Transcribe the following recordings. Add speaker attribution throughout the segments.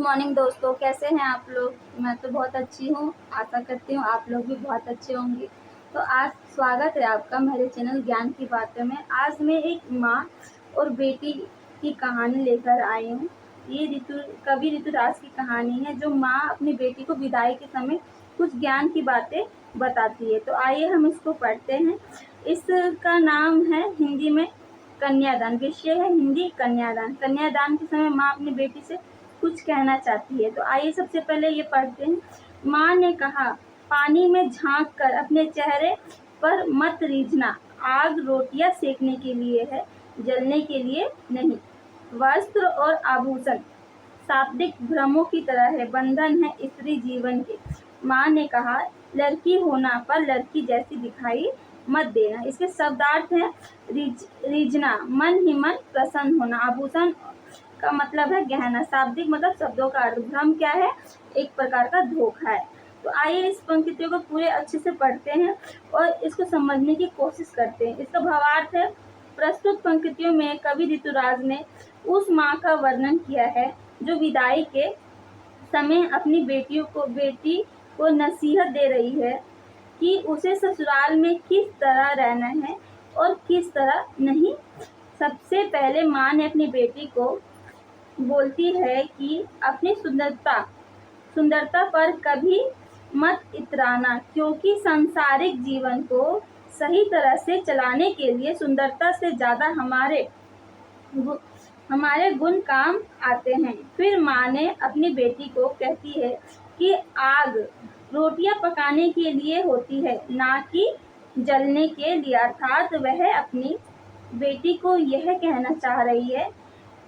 Speaker 1: Morning दोस्तों, कैसे हैं आप लोग। मैं तो बहुत अच्छी हूँ। आशा करती हूँ आप लोग भी बहुत अच्छे होंगे। तो आज स्वागत है आपका मेरे चैनल ज्ञान की बातों में। आज मैं एक माँ और बेटी की कहानी लेकर आई हूँ। ये कवि ऋतुराज की कहानी है, जो माँ अपनी बेटी को विदाई के समय कुछ ज्ञान की बातें बताती है। तो आइए हम इसको पढ़ते हैं। इसका नाम है हिंदी में कन्यादान। विषय है हिंदी कन्यादान। कन्यादान के समय माँ अपनी बेटी से कुछ कहना चाहती है। तो आइए सबसे पहले ये पढ़ते हैं। माँ ने कहा, पानी में झांक कर अपने चेहरे पर मत रीझना। आग रोटियां सेकने के लिए है, जलने के लिए नहीं। वस्त्र और आभूषण शाब्दिक भ्रमों की तरह है, बंधन है स्त्री जीवन के। माँ ने कहा, लड़की होना पर लड़की जैसी दिखाई मत देना। इसके शब्दार्थ है रीझना, मन ही मन प्रसन्न होना। आभूषण का मतलब है गहना। शाब्दिक मतलब शब्दों का अर्थ। भ्रम क्या है? एक प्रकार का धोखा है। तो आइए इस पंक्तियों को पूरे अच्छे से पढ़ते हैं और इसको समझने की कोशिश करते हैं। इसका भावार्थ है, प्रस्तुत पंक्तियों में कवि ऋतुराज ने उस माँ का वर्णन किया है जो विदाई के समय अपनी बेटी को नसीहत दे रही है कि उसे ससुराल में किस तरह रहना है और किस तरह नहीं। सबसे पहले माँ ने अपनी बेटी को बोलती है कि अपनी सुंदरता पर कभी मत इतराना, क्योंकि सांसारिक जीवन को सही तरह से चलाने के लिए सुंदरता से ज्यादा हमारे गुण काम आते हैं। फिर माँ ने अपनी बेटी को कहती है कि आग रोटियां पकाने के लिए होती है, ना कि जलने के लिए। अर्थात वह अपनी बेटी को यह कहना चाह रही है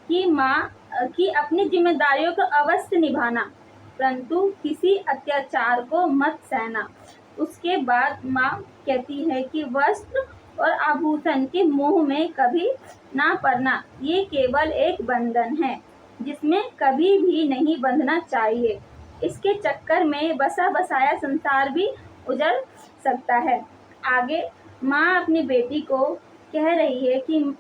Speaker 1: कि अपनी जिम्मेदारियों को अवश्य निभाना, परंतु किसी अत्याचार को मत सहना। उसके बाद माँ कहती है कि वस्त्र और आभूषण के मोह में कभी ना पड़ना। ये केवल एक बंधन है जिसमें कभी भी नहीं बंधना चाहिए। इसके चक्कर में बसा बसाया संसार भी उजड़ सकता है। आगे माँ अपनी बेटी को कह रही है कि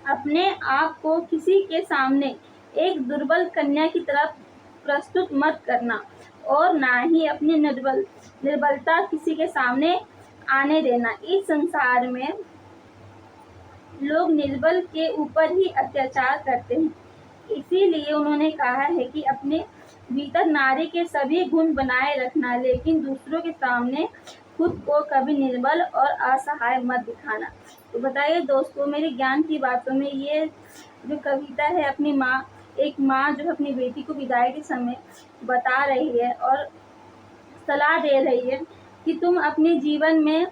Speaker 1: अपने आप को किसी के सामने एक दुर्बल कन्या की तरह प्रस्तुत मत करना और ना ही अपनी निर्बलता किसी के सामने आने देना। इस संसार में लोग निर्बल के ऊपर ही अत्याचार करते हैं। इसीलिए उन्होंने कहा है कि अपने भीतर नारी के सभी गुण बनाए रखना, लेकिन दूसरों के सामने खुद को कभी निर्बल और असहाय मत दिखाना। तो बताइए दोस्तों, मेरे ज्ञान की बातों में ये जो कविता है, एक माँ जो अपनी बेटी को विदाई के समय बता रही है और सलाह दे रही है कि तुम अपने जीवन में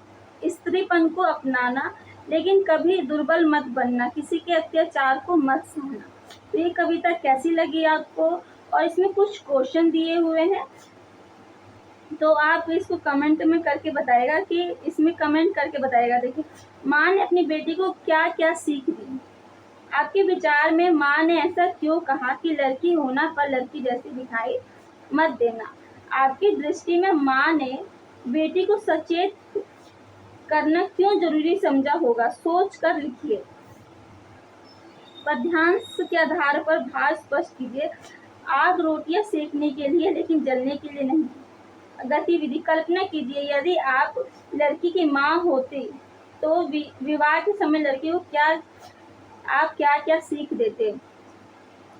Speaker 1: स्त्रीपन को अपनाना, लेकिन कभी दुर्बल मत बनना, किसी के अत्याचार को मत सहना। तो ये कविता कैसी लगी आपको? और इसमें कुछ क्वेश्चन दिए हुए हैं, तो आप इसको कमेंट में करके बताएगा देखिए, माँ ने अपनी बेटी को क्या क्या सीख दी। आपके विचार में माँ ने ऐसा क्यों कहा कि लड़की होना पर लड़की जैसी दिखाई मत देना। आपकी दृष्टि में माँ ने बेटी को सचेत करना क्यों जरूरी समझा होगा? सोच कर लिखिए। पद्यांश के आधार पर भाव स्पष्ट कीजिए। आग रोटियां सेकने के लिए, लेकिन जलने के लिए नहीं। गतिविधि कल्पना कीजिए, यदि आप लड़की की माँ होते तो विवाह के समय लड़की को आप क्या क्या सीख देते।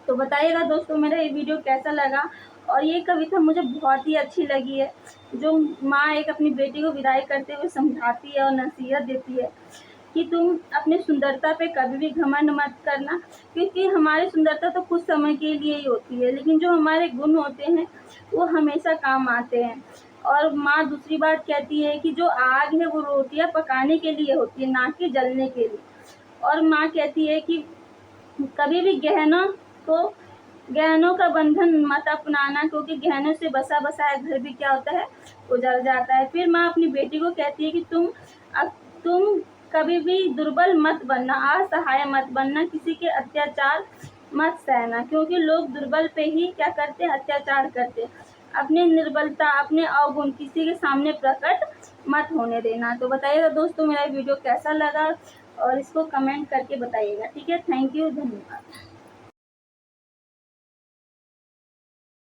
Speaker 1: तो बताइएगा दोस्तों, मेरा ये वीडियो कैसा लगा। और ये कविता मुझे बहुत ही अच्छी लगी है, जो माँ एक अपनी बेटी को विदाई करते हुए समझाती है और नसीहत देती है कि तुम अपनी सुंदरता पे कभी भी घमंड मत करना, क्योंकि हमारी सुंदरता तो कुछ समय के लिए ही होती है, लेकिन जो हमारे गुण होते हैं वो हमेशा काम आते हैं। और माँ दूसरी बात कहती है कि जो आग है वो रोटियां पकाने के लिए होती है, ना कि जलने के लिए। और माँ कहती है कि कभी भी गहनों का बंधन मत अपनाना, क्योंकि गहनों से बसा बसाया घर भी क्या होता है, उजड़ जाता है। फिर माँ अपनी बेटी को कहती है कि तुम कभी भी दुर्बल मत बनना, असहाय मत बनना, किसी के अत्याचार मत सहना, क्योंकि लोग दुर्बल पे ही क्या करते हैं, अत्याचार करते हैं। अपनी निर्बलता, अपने अवगुण किसी के सामने प्रकट मत होने देना। तो बताइएगा दोस्तों, मेरा वीडियो कैसा लगा और इसको कमेंट करके बताइएगा। ठीक है, थैंक यू, धन्यवाद।